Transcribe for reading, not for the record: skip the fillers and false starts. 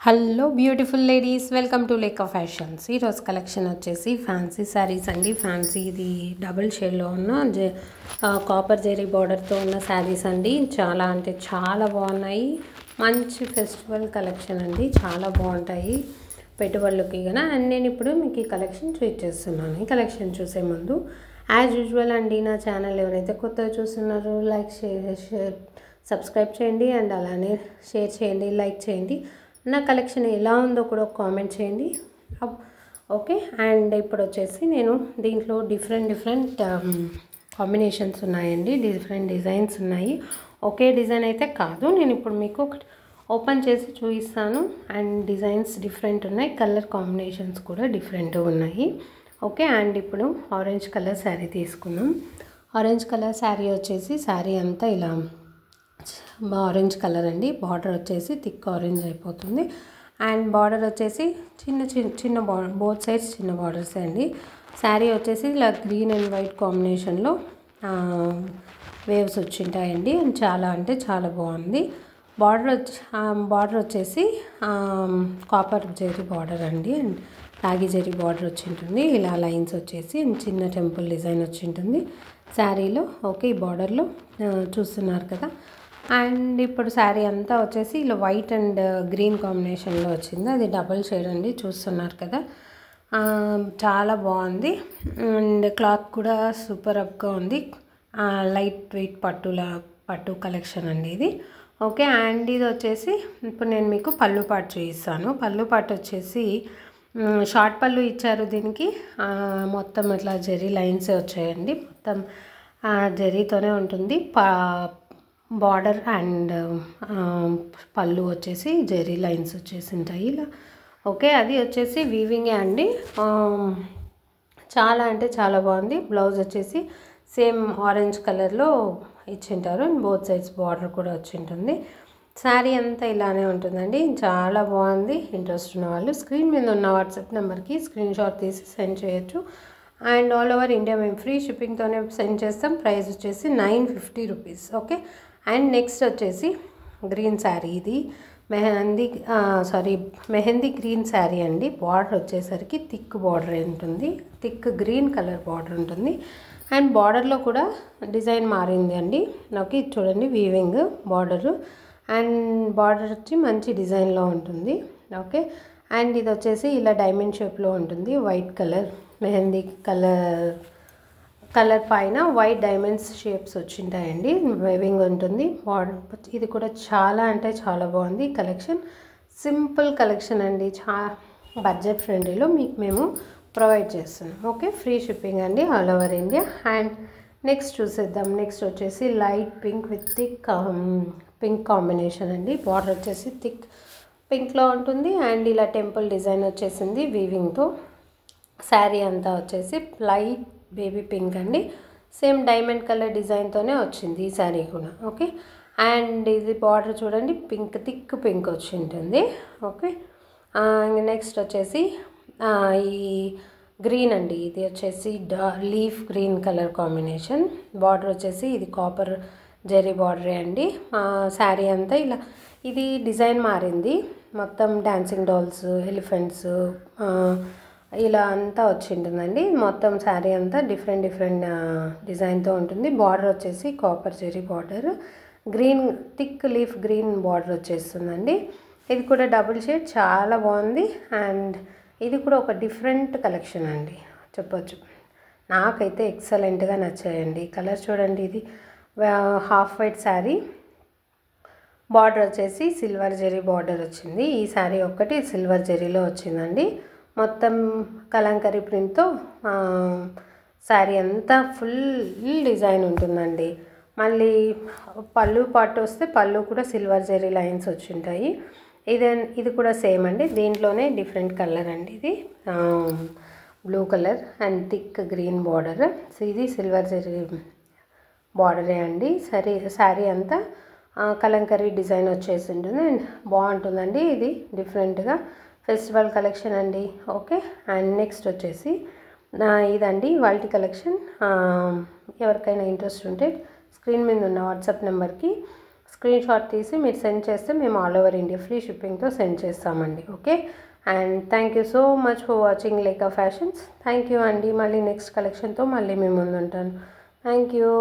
Hello beautiful ladies, welcome to Leka fashions. ఈరోజు collection వచ్చేసి fancy saris అండి. ఫ్యాన్సీ ఇది డబుల్ షేడ్లో ఉన్న కాపర్ జెరీ బార్డర్తో ఉన్న శారీస్ అండి. చాలా అంటే చాలా బాగున్నాయి. మంచి ఫెస్టివల్ కలెక్షన్ అండి, చాలా బాగుంటాయి పెట్టుబడులకి కదా. అండ్ నేను ఇప్పుడు మీకు ఈ కలెక్షన్ చూపించేస్తున్నాను. ఈ కలెక్షన్ చూసే ముందు యాజ్ యూజువల్ అండి, నా ఛానల్ ఎవరైతే కొత్తగా చూస్తున్నారో లైక్ షేర్ సబ్స్క్రైబ్ చేయండి. అండ్ అలానే షేర్ చేయండి, లైక్ చేయండి. నా కలెక్షన్ ఎలా ఉందో కూడా కామెంట్ చేయండి, ఓకే. అండ్ ఇప్పుడు వచ్చేసి నేను దీంట్లో డిఫరెంట్ కాంబినేషన్స్ ఉన్నాయండి, డిఫరెంట్ డిజైన్స్ ఉన్నాయి. ఒకే డిజైన్ అయితే కాదు, నేను ఇప్పుడు మీకు ఓపెన్ చేసి చూపిస్తాను. అండ్ డిజైన్స్ డిఫరెంట్ ఉన్నాయి, కలర్ కాంబినేషన్స్ కూడా డిఫరెంట్ ఉన్నాయి, ఓకే. అండ్ ఇప్పుడు ఆరెంజ్ కలర్ శారీ తీసుకున్నాం. ఆరెంజ్ కలర్ శారీ వచ్చేసి శారీ అంతా ఇలా ఆరెంజ్ కలర్ అండి. బార్డర్ వచ్చేసి థిక్ ఆరెంజ్ అయిపోతుంది. అండ్ బార్డర్ వచ్చేసి చిన్న బార్డర్, బోత్ సైడ్స్ చిన్న బార్డర్స్ అండి. శారీ వచ్చేసి ఇలా గ్రీన్ అండ్ వైట్ కాంబినేషన్లో వేవ్స్ వచ్చింటాయండి. అండ్ చాలా అంటే చాలా బాగుంది. బార్డర్ వచ్చేసి కాపర్ జెరీ బార్డర్ అండి. అండ్ రాగి జెరీ బార్డర్ వచ్చి ఉంటుంది. ఇలా లైన్స్ వచ్చేసి చిన్న టెంపుల్ డిజైన్ వచ్చి ఉంటుంది శారీలో, ఓకే. ఈ బార్డర్లో చూస్తున్నారు కదా. అండ్ ఇప్పుడు శారీ అంతా వచ్చేసి ఇలా వైట్ అండ్ గ్రీన్ కాంబినేషన్లో వచ్చింది. అది డబుల్ షేడ్ అండి, చూస్తున్నారు కదా. చాలా బాగుంది. అండ్ క్లాత్ కూడా సూపర్ అప్గా ఉంది. లైట్ వెయిట్ పట్టు కలెక్షన్ అండి ఇది, ఓకే. అండ్ ఇది వచ్చేసి ఇప్పుడు నేను మీకు పళ్ళు పాటు చూపిస్తాను. పళ్ళు పాటు వచ్చేసి షార్ట్ పళ్ళు ఇచ్చారు దీనికి. మొత్తం ఇట్లా జెరీ లైన్స్ వచ్చాయండి. మొత్తం జెరీతోనే ఉంటుంది బార్డర్. అండ్ పళ్ళు వచ్చేసి జెరీ లైన్స్ వచ్చేసి ఉంటాయి ఇలా, ఓకే. అది వచ్చేసి వీవింగే అండి. చాలా అంటే చాలా బాగుంది. బ్లౌజ్ వచ్చేసి సేమ్ ఆరెంజ్ కలర్లో ఇచ్చింటారు. అండ్ బోత్ సైడ్స్ బార్డర్ కూడా వచ్చి ఉంటుంది. శారీ అంతా ఇలానే ఉంటుందండి, చాలా బాగుంది. ఇంట్రెస్ట్ ఉన్న వాళ్ళు స్క్రీన్ మీద ఉన్న వాట్సాప్ నెంబర్కి స్క్రీన్ షాట్ తీసి సెండ్ చేయొచ్చు. అండ్ ఆల్ ఓవర్ ఇండియా మేము ఫ్రీ షిప్పింగ్తోనే సెండ్ చేస్తాం. ప్రైస్ వచ్చేసి 950 రూపీస్, ఓకే. అండ్ నెక్స్ట్ వచ్చేసి గ్రీన్ శారీ. ఇది మెహందీ గ్రీన్ శారీ అండి. బార్డర్ వచ్చేసరికి థిక్ బార్డర్ ఉంటుంది, థిక్ గ్రీన్ కలర్ బార్డర్ ఉంటుంది. అండ్ బార్డర్లో కూడా డిజైన్ మారింది అండి, ఓకే. చూడండి వీవింగ్ బార్డరు. అండ్ బార్డర్ వచ్చి మంచి డిజైన్లో ఉంటుంది, ఓకే. అండ్ ఇది వచ్చేసి ఇలా డైమండ్ షేప్లో ఉంటుంది. వైట్ కలర్ మెహందీ కలర్ పైన వైట్ డైమండ్స్ షేప్స్ వచ్చింటాయండి. వేవింగ్ ఉంటుంది. ఇది కూడా చాలా అంటే చాలా బాగుంది కలెక్షన్. సింపుల్ కలెక్షన్ అండి, బడ్జెట్ ఫ్రెండ్లీలో మీకు మేము ప్రొవైడ్ చేస్తున్నాం, ఓకే. ఫ్రీ షిప్పింగ్ అండి all over India. And next చూసేద్దాం. నెక్స్ట్ వచ్చేసి light pink with thick pink combination అండి. బార్డర్ వచ్చేసి థిక్ పింక్లో ఉంటుంది. అండ్ ఇలా టెంపుల్ డిజైన్ వచ్చేసింది వీవింగ్తో. శారీ అంతా వచ్చేసి లైట్ బేబీ పింక్ అండి. సేమ్ డైమండ్ కలర్ డిజైన్తోనే వచ్చింది ఈ శారీ కూడా, ఓకే. అండ్ ఇది బార్డర్ చూడండి, థిక్ పింక్ వచ్చి ఉంటుంది, ఓకే. నెక్స్ట్ వచ్చేసి ఈ గ్రీన్ అండి. ఇది వచ్చేసి leaf green colour combination. Border వచ్చేసి ఇది కాపర్ జెరీ బార్డరే అండి. శారీ అంతా ఇలా ఇది డిజైన్ మారింది. మొత్తం డాన్సింగ్ డాల్స్, ఎలిఫెంట్స్ ఇలా అంతా వచ్చి ఉంటుందండి. మొత్తం శారీ అంతా డిఫరెంట్ డిజైన్తో ఉంటుంది. బార్డర్ వచ్చేసి copper zari border, green thick leaf green border వచ్చేస్తుందండి. ఇది కూడా డబుల్ షేడ్, చాలా బాగుంది. అండ్ ఇది కూడా ఒక డిఫరెంట్ కలెక్షన్ అండి చెప్పొచ్చు. నాకైతే ఎక్సలెంట్గా నచ్చాయండి. కలర్ చూడండి, ఇది హాఫ్ వైట్ శారీ. బార్డర్ వచ్చేసి సిల్వర్ జెరీ బార్డర్ వచ్చింది. ఈ శారీ ఒక్కటి సిల్వర్ జెరీలో వచ్చిందండి. మొత్తం కలంకరీ ప్రింట్తో శారీ అంతా ఫుల్ డిజైన్ ఉంటుందండి. మళ్ళీ పళ్ళు పాటు వస్తే పళ్ళు కూడా సిల్వర్ జెరీ లైన్స్ వచ్చి ఉంటాయి. ఇది కూడా సేమ్ అండి. దీంట్లోనే డిఫరెంట్ కలర్ అండి. ఇది blue colour and thick green border. So ఇది సిల్వర్ జెరీ బార్డరే అండి. శారీ అంతా కలంకరీ డిజైన్ వచ్చేసి ఉంటుంది. అండ్ బాగుంటుందండి. ఇది డిఫరెంట్గా ఫెస్టివల్ కలెక్షన్ అండి, ఓకే. అండ్ నెక్స్ట్ వచ్చేసి ఇదండి వాల్టీ కలెక్షన్. ఎవరికైనా ఇంట్రెస్ట్ ఉంటే స్క్రీన్ మీద ఉన్న వాట్సాప్ నెంబర్కి స్క్రీన్ షాట్ తీసి మీరు సెండ్ చేస్తే మేము ఆల్ ఓవర్ ఇండియా ఫ్రీ షిప్పింగ్తో సెండ్ చేస్తామండి. Okay, and thank you so much for watching Leka fashions. Thank you అండి. మళ్ళీ నెక్స్ట్ కలెక్షన్తో మళ్ళీ మేము ముందు ఉంటాను. Thank you.